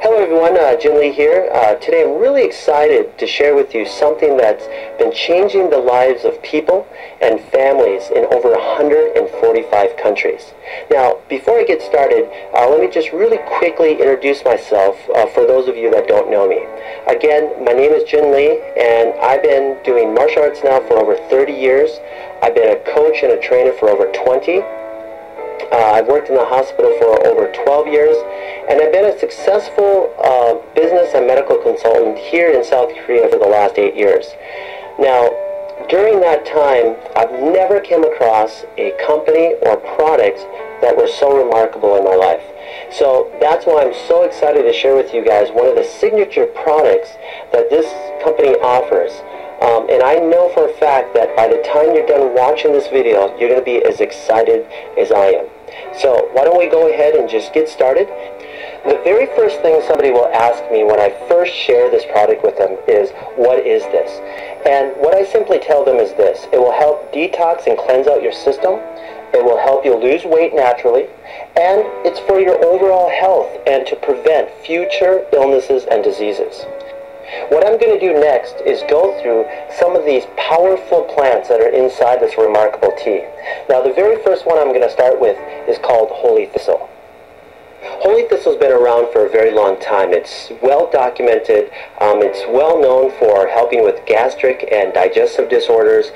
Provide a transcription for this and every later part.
Hello everyone, Jin Lee here. Today I'm really excited to share with you something that's been changing the lives of people and families in over 145 countries. Now, before I get started, let me just really quickly introduce myself for those of you that don't know me. Again, my name is Jin Lee, and I've been doing martial arts now for over 30 years. I've been a coach and a trainer for over 20. I've worked in the hospital for over 12 years, and I've been a successful business and medical consultant here in South Korea for the last 8 years. Now, during that time, I've never come across a company or product that were so remarkable in my life. So that's why I'm so excited to share with you guys one of the signature products that this company offers. And I know for a fact that by the time you're done watching this video, you're going to be as excited as I am. So why don't we go ahead and just get started? The very first thing somebody will ask me when I first share this product with them is, what is this? And what I simply tell them is this: it will help detox and cleanse out your system. It will help you lose weight naturally, and it's for your overall health and to prevent future illnesses and diseases. What I'm going to do next is go through some of these powerful plants that are inside this remarkable tea. Now, the very first one I'm going to start with is called holy thistle. Holy thistle's been around for a very long time. It's well documented. It's well known for helping with gastric and digestive disorders,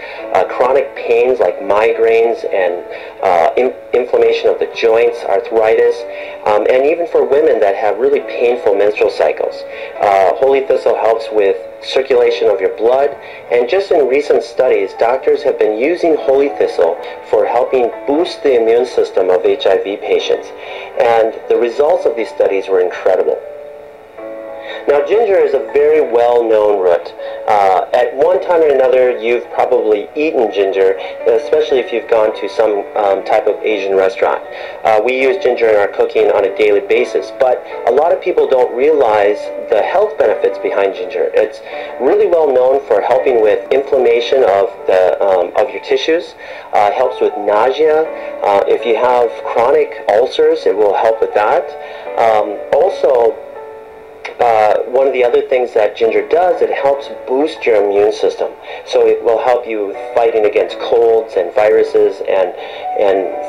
chronic pains like migraines and inflammation of the joints, arthritis, and even for women that have really painful menstrual cycles. Holy thistle helps with circulation of your blood, and just in recent studies, doctors have been using holy thistle for helping boost the immune system of HIV patients, and the results of these studies were incredible. Now, ginger is a very well-known root. At one time or another, you've probably eaten ginger, especially if you've gone to some type of Asian restaurant. We use ginger in our cooking on a daily basis, but a lot of people don't realize the health benefits behind ginger. It's really well known for helping with inflammation of your tissues. Helps with nausea. If you have chronic ulcers, it will help with that. Also, one of the other things that ginger does, it helps boost your immune system. So it will help you with fighting against colds and viruses and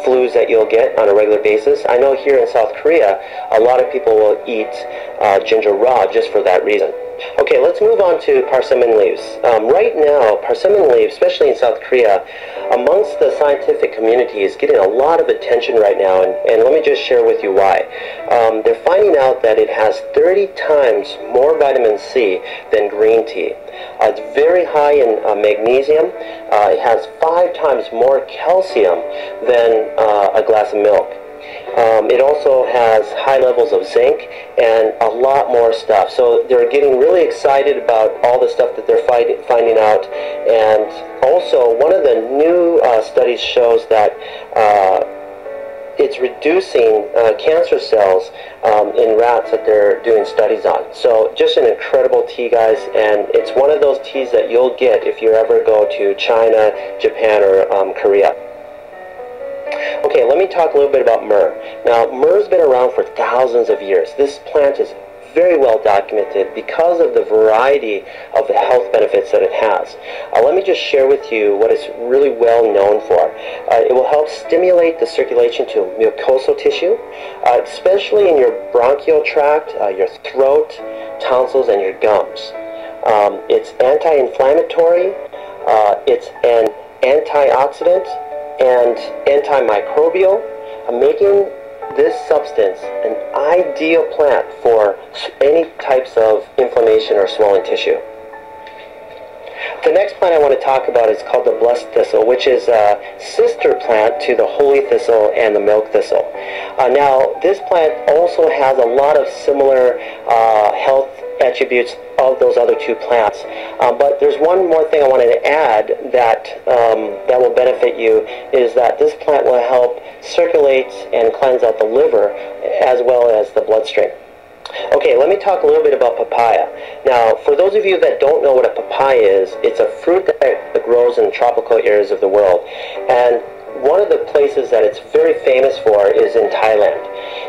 flus that you'll get on a regular basis. I know here in South Korea, a lot of people will eat ginger raw just for that reason. Okay, let's move on to persimmon leaves. Right now, persimmon leaves, especially in South Korea, amongst the scientific community, is getting a lot of attention right now, and let me just share with you why. They're finding out that it has 30 times more vitamin C than green tea. It's very high in magnesium. It has 5 times more calcium than a glass of milk. It also has high levels of zinc and a lot more stuff. So they're getting really excited about all the stuff that they're finding out. And also, one of the new studies shows that it's reducing cancer cells in rats that they're doing studies on. So just an incredible tea, guys, and it's one of those teas that you'll get if you ever go to China, Japan, or Korea. Okay, let me talk a little bit about myrrh. Now, myrrh's been around for thousands of years. This plant is very well documented because of the variety of the health benefits that it has. Let me just share with you what it's really well known for. It will help stimulate the circulation to mucosal tissue, especially in your bronchial tract, your throat, tonsils, and your gums. It's anti-inflammatory, it's an antioxidant, and antimicrobial, making this substance an ideal plant for any types of inflammation or swollen tissue. The next plant I want to talk about is called the blessed thistle, which is a sister plant to the holy thistle and the milk thistle. Now, this plant also has a lot of similar health attributes of those other two plants, but there's one more thing I wanted to add that that will benefit you, is that this plant will help circulate and cleanse out the liver as well as the bloodstream. Okay, let me talk a little bit about papaya. Now, for those of you that don't know what a papaya is, it's a fruit that grows in tropical areas of the world, and one of the places that it's very famous for is in Thailand.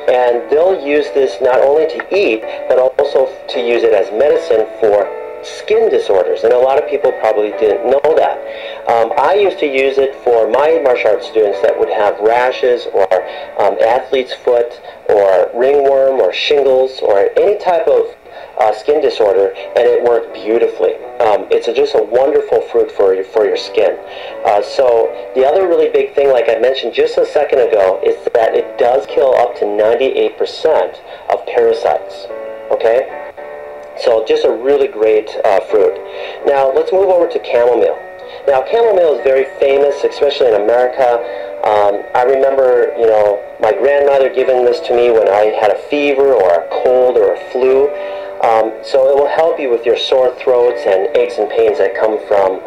And they'll use this not only to eat, but also to use it as medicine for skin disorders, and a lot of people probably didn't know that. I used to use it for my martial arts students that would have rashes or athlete's foot or ringworm or shingles or any type of skin disorder, and it worked beautifully. It's just a wonderful fruit for your skin. So the other really big thing, like I mentioned just a second ago, is that it does kill up to 98% of parasites. Okay? So just a really great fruit. Now let's move over to chamomile. Now chamomile is very famous, especially in America. I remember, my grandmother giving this to me when I had a fever or a cold or a flu. So it will help you with your sore throats and aches and pains that come from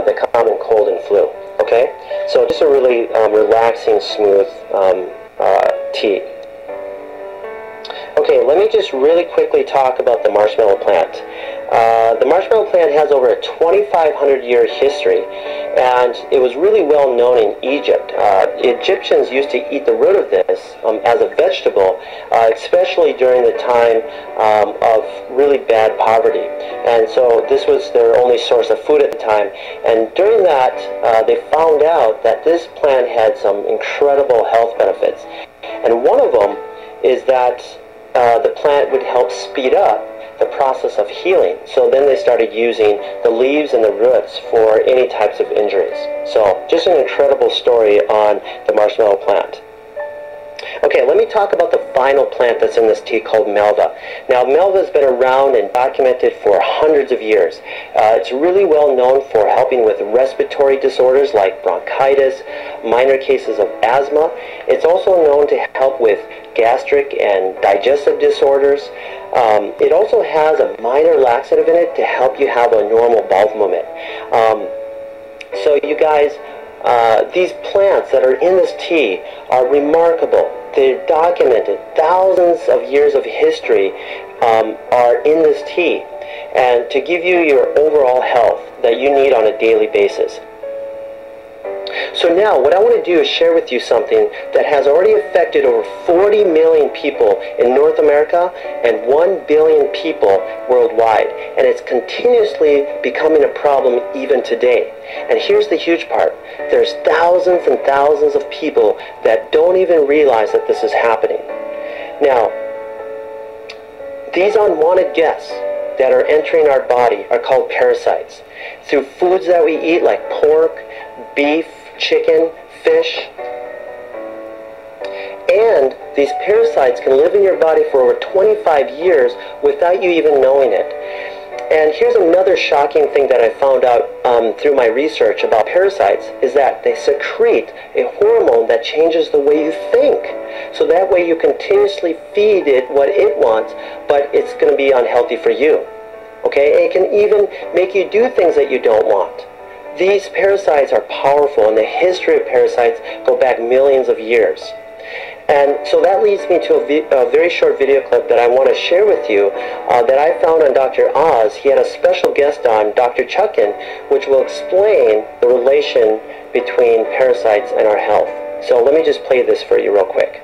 the common cold and flu. Okay? So just a really relaxing, smooth tea. Okay, let me just really quickly talk about the marshmallow plant. The marshmallow plant has over a 2,500-year history, and it was really well known in Egypt. Egyptians used to eat the root of this as a vegetable, especially during the time of really bad poverty. And so this was their only source of food at the time. And during that, they found out that this plant had some incredible health benefits. And one of them is that the plant would help speed up the process of healing. So then they started using the leaves and the roots for any types of injuries. So just an incredible story on the marshmallow plant. Okay, let me talk about the final plant that's in this tea called Melva. Now, Melva has been around and documented for hundreds of years. It's really well known for helping with respiratory disorders like bronchitis, minor cases of asthma. It's also known to help with gastric and digestive disorders. It also has a minor laxative in it to help you have a normal bowel movement. So you guys, these plants that are in this tea are remarkable. They're documented. Thousands of years of history are in this tea, and to give you your overall health that you need on a daily basis. So now what I want to do is share with you something that has already affected over 40 million people in North America and 1 billion people worldwide, and it's continuously becoming a problem even today. And here's the huge part. There's thousands and thousands of people that don't even realize that this is happening. Now, these unwanted guests that are entering our body are called parasites. Through foods that we eat like pork, beef, chicken, fish. And these parasites can live in your body for over 25 years without you even knowing it. And here's another shocking thing that I found out through my research about parasites, is that they secrete a hormone that changes the way you think. So that way you continuously feed it what it wants, but it's going to be unhealthy for you. Okay? And it can even make you do things that you don't want. These parasites are powerful, and the history of parasites go back millions of years. And so that leads me to a very short video clip that I want to share with you that I found on Dr. Oz. He had a special guest on, Dr. Chuckin, which will explain the relation between parasites and our health. So let me just play this for you real quick.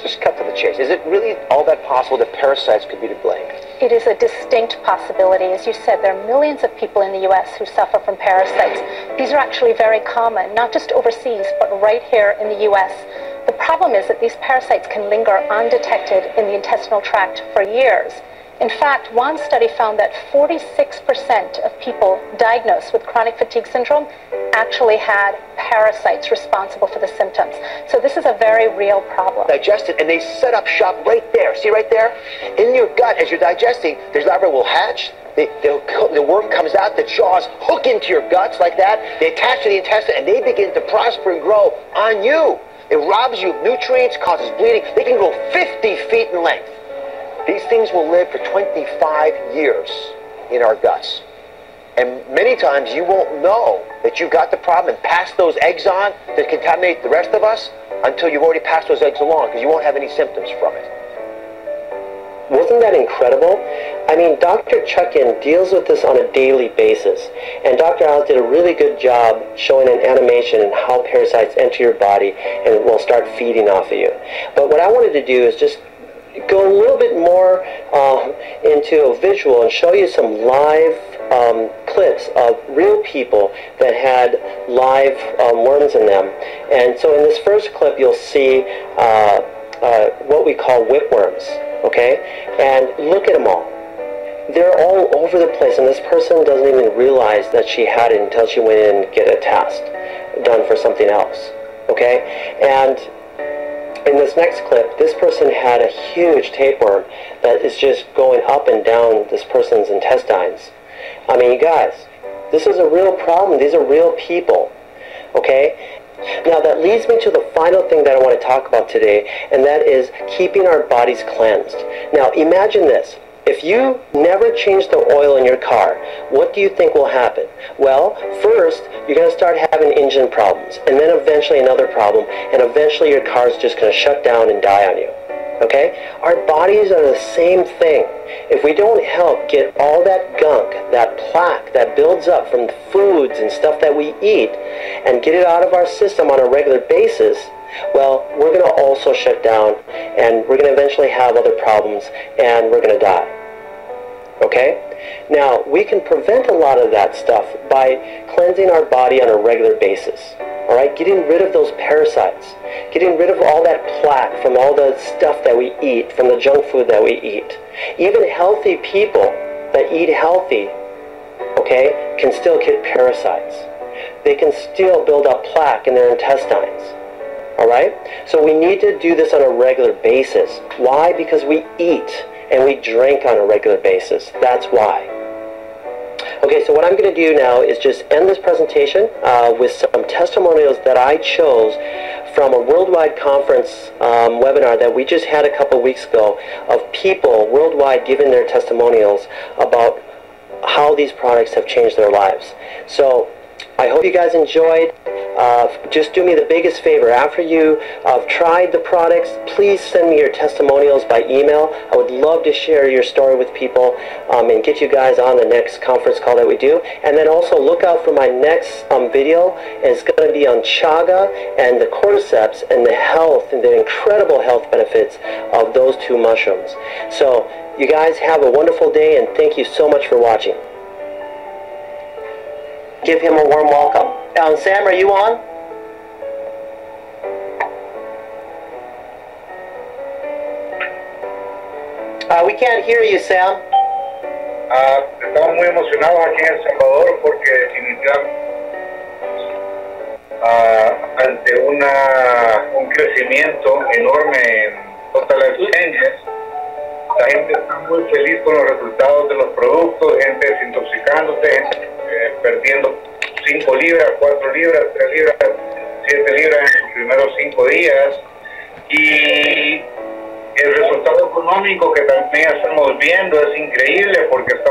Just cut to the chase. Is it really all that possible that parasites could be to blame? It is a distinct possibility. As you said, there are millions of people in the U.S. who suffer from parasites. These are actually very common, not just overseas, but right here in the U.S. The problem is that these parasites can linger undetected in the intestinal tract for years. In fact, one study found that 46% of people diagnosed with chronic fatigue syndrome actually had parasites responsible for the symptoms. So this is a very real problem. Digest it, and they set up shop right there. See right there? In your gut, as you're digesting, there's larvae will hatch. The worm comes out, the jaws hook into your guts like that. They attach to the intestine, and they begin to prosper and grow on you. It robs you of nutrients, causes bleeding. They can grow 50 feet in length. These things will live for 25 years in our guts. And many times you won't know that you've got the problem and pass those eggs on that contaminate the rest of us until you've already passed those eggs along, because you won't have any symptoms from it. Wasn't that incredible? I mean, Dr. Chuckin deals with this on a daily basis, and Dr. Alice did a really good job showing an animation and how parasites enter your body and will start feeding off of you. But what I wanted to do is just go a little bit more into a visual and show you some live clips of real people that had live worms in them. And so in this first clip, you'll see what we call whipworms, okay? And look at them all. They're all over the place, and this person doesn't even realize that she had it until she went in and get a test done for something else, okay? And in this next clip, this person had a huge tapeworm that is just going up and down this person's intestines. I mean, you guys, this is a real problem. These are real people, okay? Now that leads me to the final thing that I want to talk about today, and that is keeping our bodies cleansed. Now imagine this. If you never change the oil in your car, what do you think will happen? Well, first, you're going to start having engine problems, and then eventually another problem, and eventually your car is just going to shut down and die on you. Okay? Our bodies are the same thing. If we don't help get all that gunk, that plaque that builds up from foods and stuff that we eat, and get it out of our system on a regular basis, well, we're going to also shut down, and we're going to eventually have other problems, and we're going to die. Okay? Now, we can prevent a lot of that stuff by cleansing our body on a regular basis. Alright? Getting rid of those parasites. Getting rid of all that plaque from all the stuff that we eat, from the junk food that we eat. Even healthy people that eat healthy, okay, can still get parasites. They can still build up plaque in their intestines. Alright? So we need to do this on a regular basis. Why? Because we eat and we drink on a regular basis. That's why. Okay, so what I'm going to do now is just end this presentation with some testimonials that I chose from a worldwide conference webinar that we just had a couple weeks ago of people worldwide giving their testimonials about how these products have changed their lives. So I hope you guys enjoyed. Just do me the biggest favor. After you tried the products, please send me your testimonials by email. I would love to share your story with people and get you guys on the next conference call that we do. And then also look out for my next video. It's going to be on chaga and the cordyceps and the health and the incredible health benefits of those two mushrooms. So you guys have a wonderful day, and thank you so much for watching. Give him a warm welcome. Sam, are you on? We can't hear you, Sam. Estamos muy emocionados aquí en El Salvador porque definitivamente ante un crecimiento enorme en todas las changes, la gente está muy feliz con los resultados de los productos, gente desintoxicándose, gente perdiendo 5 libras, 4 libras, 3 libras, 7 libras en los primeros 5 días, y el resultado económico que también estamos viendo es increíble porque estamos